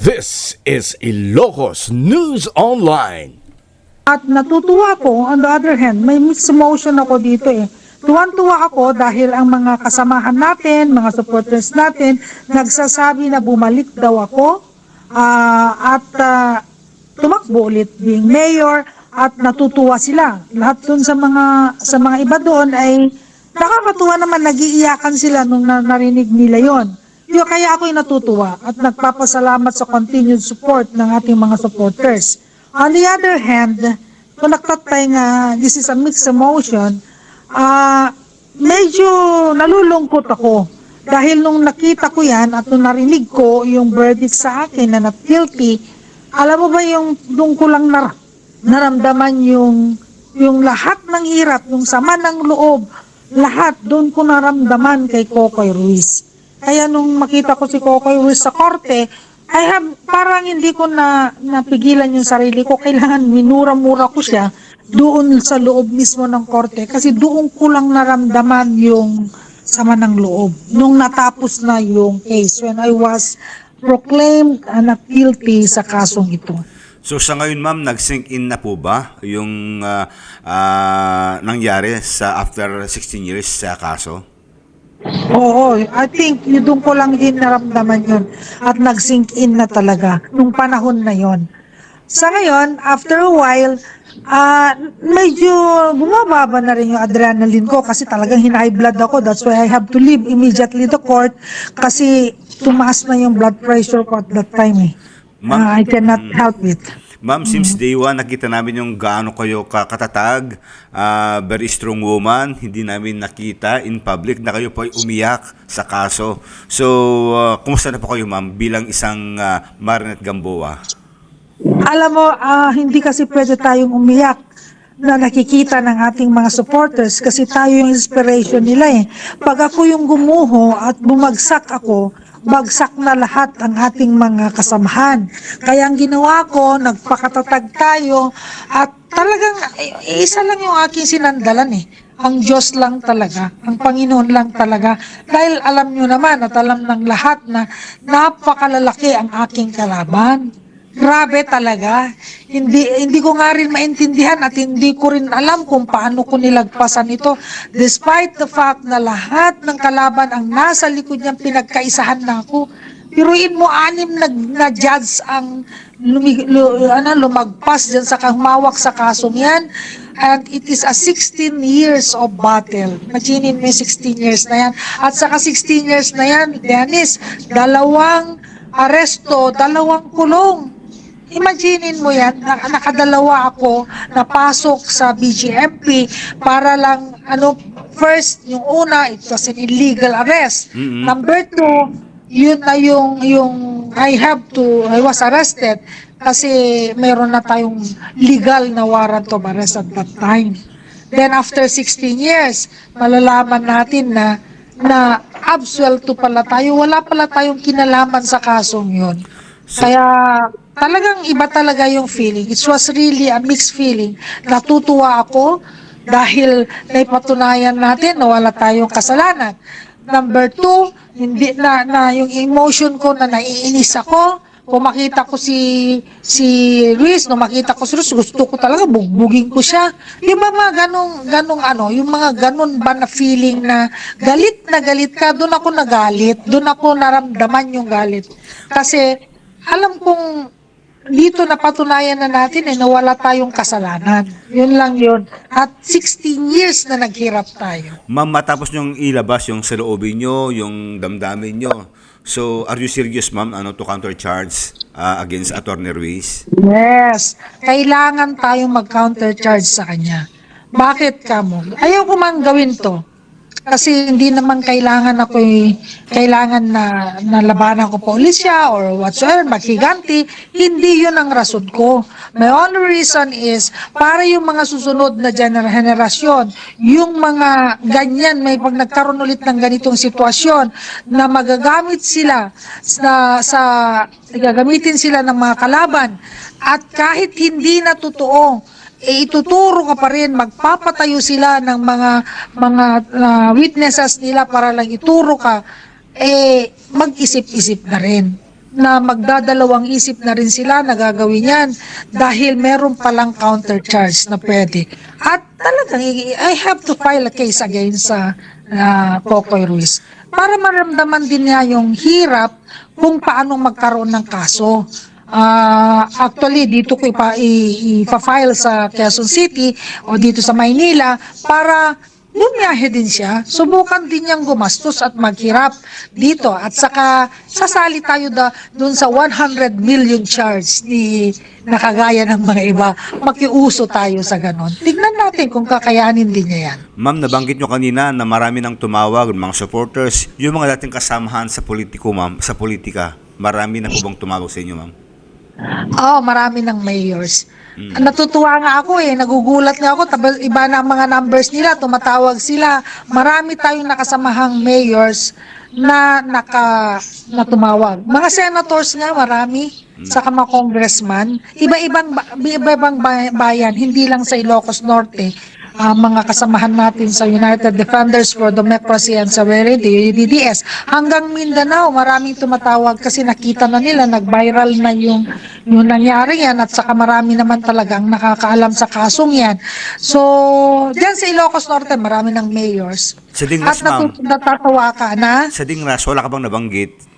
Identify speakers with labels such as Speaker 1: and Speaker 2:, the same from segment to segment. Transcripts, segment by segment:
Speaker 1: This is Ilocos News Online.
Speaker 2: At natutuwa ko, on the other hand, may mixed emotion ako dito eh. Tuwan-tuwa ako dahil ang mga kasamahan natin, mga supporters natin, nagsasabi na bumalik daw ako at tumakbo ulit being mayor at natutuwa sila. Lahat dun sa mga iba doon ay nakakatuwa naman, nagiiyakan sila nung narinig nila yon. Kaya ako'y natutuwa at nagpapasalamat sa continued support ng ating mga supporters. On the other hand, kung nagtatay nga, this is a mixed emotion, medyo nalulungkot ako. Dahil nung nakita ko yan at nung narinig ko yung verdict sa akin na not guilty, alam mo ba yung doon ko lang naramdaman yung lahat ng hirap, yung sama ng loob, lahat doon ko naramdaman kay Kokoy Ruiz. Kaya nung makita ko si Kokoy Ruiz sa korte, parang hindi ko napigilan yung sarili ko. Kailangan minura-mura ko siya doon sa loob mismo ng korte. Kasi doon ko lang naramdaman yung sama ng loob. Nung natapos na yung case, when I was proclaimed not guilty sa kasong ito.
Speaker 3: So sa ngayon ma'am, nag-sink in na po ba yung nangyari sa after 16 years sa kaso?
Speaker 2: Oo, I think doon ko lang din naramdaman yun at nag-sink in na talaga nung panahon na yon. Sa ngayon, after a while, medyo bumababa na rin yung adrenaline ko kasi talagang high blood ako. That's why I have to leave immediately the court kasi tumaas na yung blood pressure ko at that time eh. I cannot help it.
Speaker 3: Ma'am, since day one, nakita namin yung gaano kayo katatag, very strong woman, hindi namin nakita in public na kayo po ay umiyak sa kaso. So, kumusta na po kayo ma'am bilang isang Marinette Gamboa?
Speaker 2: Alam mo, hindi kasi pwede tayong umiyak na nakikita ng ating mga supporters kasi tayo yung inspiration nila eh. Pag ako yung gumuho at bumagsak ako, bagsak na lahat ang ating mga kasamahan. Kaya ang ginawa ko, nagpakatatag tayo at talagang isa lang yung aking sinandalan eh. Ang Diyos lang talaga, ang Panginoon lang talaga. Dahil alam nyo naman at alam ng lahat na napakalalaki ang aking kalaban. Grabe talaga. Hindi ko nga rin maintindihan at hindi ko rin alam kung paano ko nilagpasan ito. Despite the fact na lahat ng kalaban ang nasa likod niyang pinagkaisahan na ako. Piruin mo, 6 na judge ang lumagpas dyan sa humawak sa kasong yan. And it is a 16 years of battle. Imagine mo 16 years na yan. At saka 16 years na yan, Dennis, 2 aresto, 2 kulong. Imaginin mo yan, nakadalawa ako napasok sa BGMP para lang, first, yung una, it was an illegal arrest.
Speaker 3: Mm-hmm.
Speaker 2: Number 2, yun na yung I was arrested kasi meron na tayong legal na warrant of arrest at that time. Then after 16 years, malalaman natin na absuelto pala tayo, wala pala tayong kinalaman sa kasong yun. Kaya talagang iba talaga yung feeling. It was really a mixed feeling. Natutuwa ako dahil naipatunayan natin na wala tayong kasalanan. Number 2, hindi na yung emotion ko na naiinis ako. Kung makita ko si Luis, nung makita ko si Luis, gusto ko talaga bugbugin ko siya. Yung mga yung mga ganong ba na feeling na galit ka, doon ako nagalit, doon ako naramdaman yung galit. Kasi alam kong dito napatunayan na natin na wala tayong kasalanan. Yun lang yun. At 16 years na naghirap tayo.
Speaker 3: Ma'am, matapos nyong ilabas yung saloobin nyo, yung damdamin nyo. So, are you serious ma'am to countercharge against Attorney Ruiz?
Speaker 2: Yes. Kailangan tayong mag-countercharge sa kanya. Bakit ka mo? Ayaw ko man gawin to. Kasi hindi naman kailangan na labanan ko polisya or whatsoever, maghiganti. Hindi yun ang rason ko. My only reason is para yung mga susunod na henerasyon, yung mga ganyan, may pag nagkaroon ulit ng ganitong sitwasyon, na magagamit sila gagamitin sila ng mga kalaban. At kahit hindi na totoo, ituturo ka pa rin, magpapatayo sila ng mga witnesses nila para lang ituro ka, mag-isip-isip na rin. na magdadalawang isip na rin sila na gagawin yan dahil meron palang counter charge na pwede. At talagang I have to file a case against sa Pocoy Ruiz para maramdaman din niya yung hirap kung paano magkaroon ng kaso. Actually, dito ko ipa-file sa Quezon City o dito sa Maynila para bumiyahe din siya, subukan din niyang gumastos at maghirap dito. At saka sasali tayo dun sa 100 million charge ni nakagaya ng mga iba. Makiuso tayo sa ganon. Tignan natin kung kakayanin din niya yan.
Speaker 3: Ma'am, nabanggit nyo kanina na marami nang tumawag, mga supporters, yung mga dating kasamahan sa politiko, ma'am, sa politika. Marami na po bang tumawag sa inyo, ma'am?
Speaker 2: Marami ng mayors. Natutuwa nga ako nagugulat nga ako, iba na ang mga numbers nila, tumatawag sila. Marami tayong nakasamahang mayors na tumawag. Mga senators nga marami, saka mga congressman, iba-ibang bayan, hindi lang sa Ilocos Norte. Mga kasamahan natin sa United Defenders for Democracy and Sovereignty, UDDS, hanggang Mindanao, maraming tumatawag kasi nakita na nila, nag-viral na yung nangyari yan at saka marami naman talagang nakakaalam sa kasong yan. So, dyan sa Ilocos Norte, marami ng mayors.
Speaker 3: Sa Dingras,
Speaker 2: At
Speaker 3: ma'am,
Speaker 2: natatawa ka na?
Speaker 3: sa Dingras, wala ka bang nabanggit?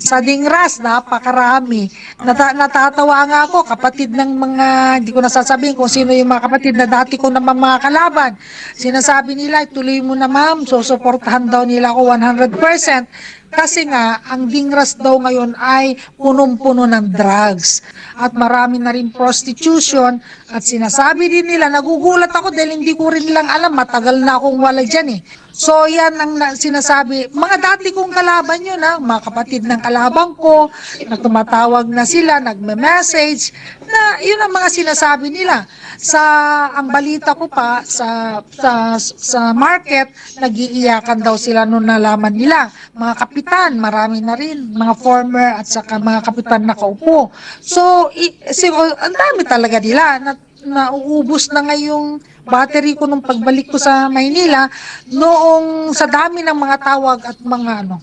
Speaker 2: Sa Dingras, napakarami. Natatawa nga ako, kapatid ng mga, hindi ko nasasabihin kung sino yung mga kapatid na dati ko naman mga kalaban. Sinasabi nila, tuloy mo na ma'am, susuportahan daw nila ako 100%. Kasi nga, ang Dingras daw ngayon ay punong-puno ng drugs. At marami na rin prostitution. At sinasabi din nila, nagugulat ako dahil hindi ko rin lang alam, matagal na akong wala dyan So yan ang sinasabi, mga dati kong kalaban yun mga kapatid ng kalabang ko, na tumatawag na sila, nagme-message, na yun ang mga sinasabi nila. Ang balita ko pa, sa market, nagiiyakan daw sila nung nalaman nila. Mga kapitan, marami na rin, mga former at saka mga kapitan na kaupo. So, ang dami talaga nila, nauubos na ngayong battery ko nung pagbalik ko sa Maynila noong sa dami ng mga tawag at mga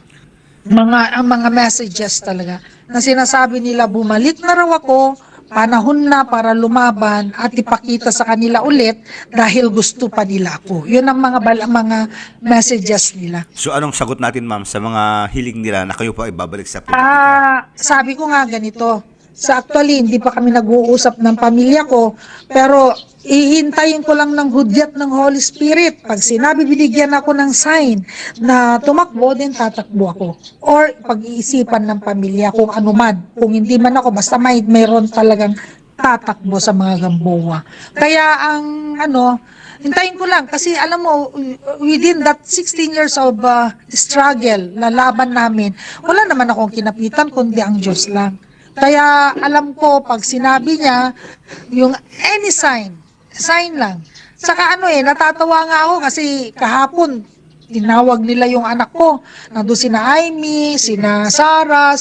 Speaker 2: messages talaga na sinasabi nila bumalik na raw ako, panahon na para lumaban at ipakita sa kanila ulit dahil gusto pa nila ako. Yun ang mga messages nila.
Speaker 3: So anong sagot natin, ma'am, sa mga hiling nila na kayo po ay babalik sa politika?
Speaker 2: Sabi ko nga ganito, actually, hindi pa kami nag-uusap ng pamilya ko, pero ihintayin ko lang ng hudyat ng Holy Spirit. Pag sinabi, binigyan ako ng sign na tumakbo, din tatakbo ako. Or pag-iisipan ng pamilya kung ano man. Kung hindi man ako, basta mayroon talagang tatakbo sa mga Gamboa. Kaya hintayin ko lang kasi alam mo, within that 16 years of struggle na laban namin, wala naman akong kinapitan kundi ang Diyos lang. Kaya alam ko pag sinabi niya yung any sign lang. Saka natatawa nga ako kasi kahapon tinawag nila yung anak ko. Nandun sina Amy, sina Sarah,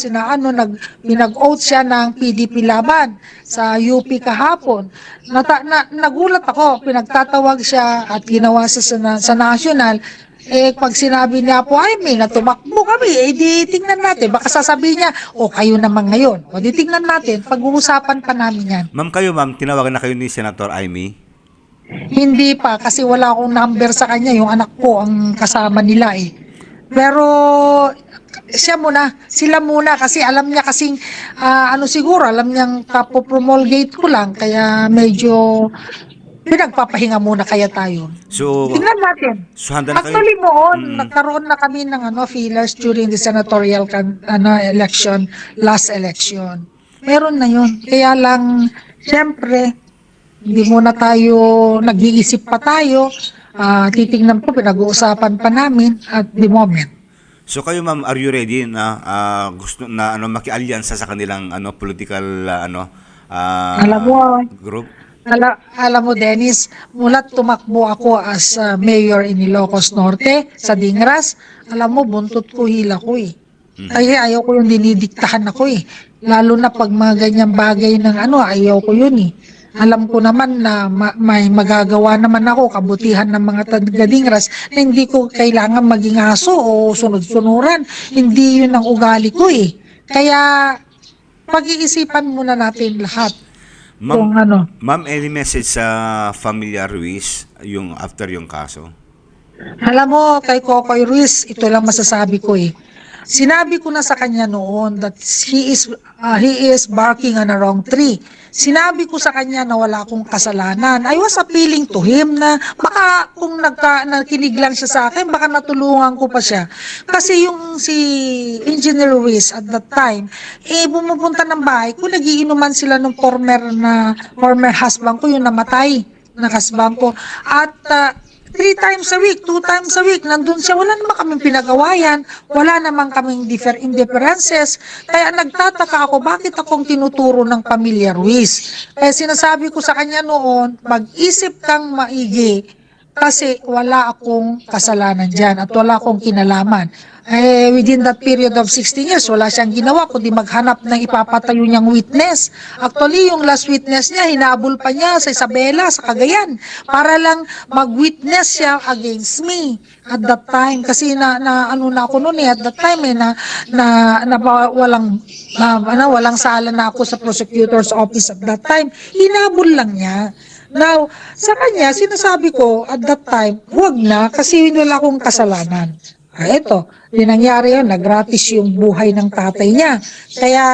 Speaker 2: pinag-oath siya ng PDP laban sa UP kahapon. Nagulat ako, pinagtatawag siya at ginawa sa national. Pag sinabi niya po, may natumakbo kami, di tingnan natin. Baka sasabihin niya, kayo naman ngayon. Di tingnan natin, pag-uusapan pa namin yan.
Speaker 3: Ma'am, tinawagan na kayo ni Senator Amy?
Speaker 2: Hindi pa, kasi wala akong number sa kanya. Yung anak ko ang kasama nila Pero, sila muna, kasi alam niya kasing, siguro, alam niyang kapopromulgate ko lang, kaya medyo pinagpapahinga muna kaya tayo.
Speaker 3: So,
Speaker 2: tingnan natin.
Speaker 3: So, handa na kayo?
Speaker 2: Actually nagkaroon na kami ng feelers during the senatorial election, last election. Meron na yun. Kaya lang, syempre, hindi muna tayo, nag-iisip pa tayo. Titingnan po, pinag-uusapan pa namin at the moment.
Speaker 3: So kayo, ma'am, are you ready na gusto na maki-alyansa sa kanilang political
Speaker 2: Alam mo,
Speaker 3: group?
Speaker 2: Alam mo, Dennis, mula't tumakbo ako as mayor in Ilocos Norte sa Dingras, alam mo, buntot ko, hila ko Kaya ayaw ko yung dinidiktahan ako Lalo na pag mga ganyang bagay ng ayaw ko yun Alam ko naman na may magagawa naman ako, kabutihan ng mga taga-Dingras na hindi ko kailangan maging aso o sunod-sunuran. Hindi yun ang ugali ko Kaya pag-iisipan muna natin lahat kung
Speaker 3: Ma'am,
Speaker 2: ano.
Speaker 3: ma'am, any message sa Familia Ruiz yung after yung kaso?
Speaker 2: Alam mo, kay Kokoy Ruiz, ito lang masasabi ko eh. Sinabi ko na sa kanya noon that he is barking on a wrong tree. Sinabi ko sa kanya na wala akong kasalanan. I was appealing to him na baka kung nakinig lang siya sa akin, baka natulungan ko pa siya. Kasi yung si Engineer Ruiz at that time, bumupunta ng bahay ko, nagiinuman sila ng former husband ko, yung namatay na husband ko. At 3 times a week, 2 times a week, nandun siya, wala naman kaming pinagawayan, wala naman kaming indifferences, kaya nagtataka ako, bakit akong tinuturo ng pamilya Ruiz? Kaya sinasabi ko sa kanya noon, mag-isip kang maigi, kasi wala akong kasalanan dyan at wala akong kinalaman. Within that period of 16 years, wala siyang ginawa kundi maghanap ng ipapatayo niyang witness. Actually, yung last witness niya, hinabol pa niya sa Isabela, sa Cagayan, para lang mag-witness siya against me at that time. Kasi ano na ako noon at that time walang sala na ako sa prosecutor's office at that time. Hinabol lang niya. Now, sa kanya, sinasabi ko at that time, huwag na kasi wala akong kasalanan. Ito, nangyari yun, nagratis yung buhay ng tatay niya. Kaya,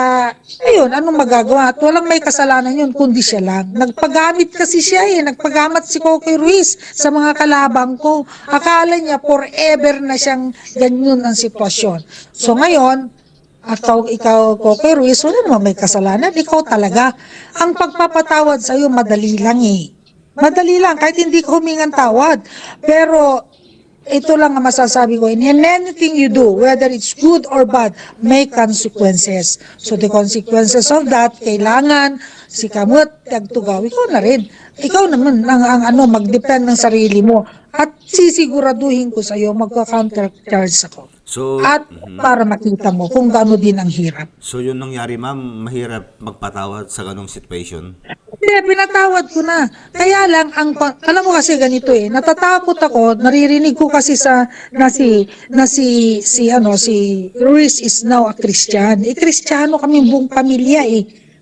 Speaker 2: ayun, anong magagawa? At walang may kasalanan yun, kundi siya lang. Nagpagamit kasi siya nagpagamit si Kokoy Ruiz sa mga kalabang ko. Akala niya forever na siyang ganyan ang sitwasyon. So ngayon, ikaw, Kokoy Ruiz, wala naman may kasalanan. Ikaw talaga. Ang pagpapatawad sa'yo, madali lang Madali lang, kahit hindi ko humingan tawad. Pero, ito lang ang masasabi ko, in anything you do, whether it's good or bad, may consequences. So the consequences of that, kailangan si kamot, tagtugaw, ikaw na rin. Ikaw naman ang mag-depend ng sarili mo. At sisiguraduhin ko sa iyo, magka-countercharge ako.
Speaker 3: So,
Speaker 2: At para makita mo kung gaano din ang hirap.
Speaker 3: so yun nangyari, ma'am, mahirap magpatawad sa ganong situation?
Speaker 2: Hindi, pinatawad ko na. Kaya lang, alam mo kasi ganito natatakot ako, naririnig ko kasi si Ruiz is now a Christian. Kristiyano kami buong pamilya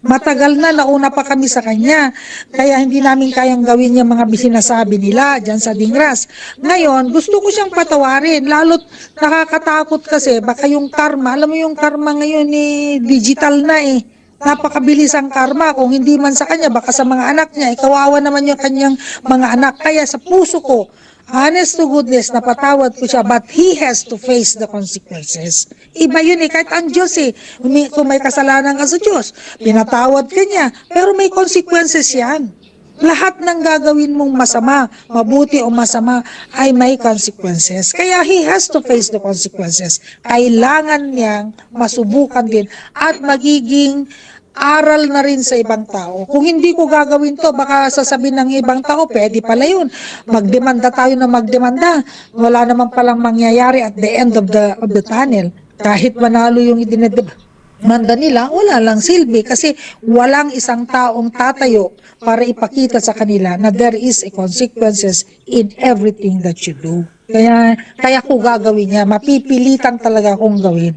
Speaker 2: Matagal na, nauna pa kami sa kanya. Kaya hindi namin kayang gawin yung mga sinasabi nila dyan sa Dingras. Ngayon, gusto ko siyang patawarin. Lalo't nakakatakot kasi, baka yung karma, alam mo yung karma ngayon digital na Napakabilis ang karma. Kung hindi man sa kanya, baka sa mga anak niya. Kawawa naman yung kanyang mga anak. Kaya sa puso ko, honest to goodness, napatawad ko siya, but he has to face the consequences. Iba yun kahit ang Diyos kung may kasalanan ka sa Diyos, pinatawad ka niya, pero may consequences yan. Lahat ng gagawin mong masama, mabuti o masama, ay may consequences. Kaya he has to face the consequences. Kailangan niyang masubukan din at magiging aral na rin sa ibang tao. Kung hindi ko gagawin to, baka sasabihin ng ibang tao, pwede pala yun. Magdemanda tayo na magdemanda. Wala naman palang mangyayari at the end of the tunnel. Kahit manalo yung idinedemanda nila, wala lang silbi kasi walang isang taong tatayo para ipakita sa kanila na there is a consequences in everything that you do. Kaya ko gagawin niya, mapipilitan talaga akong gawin.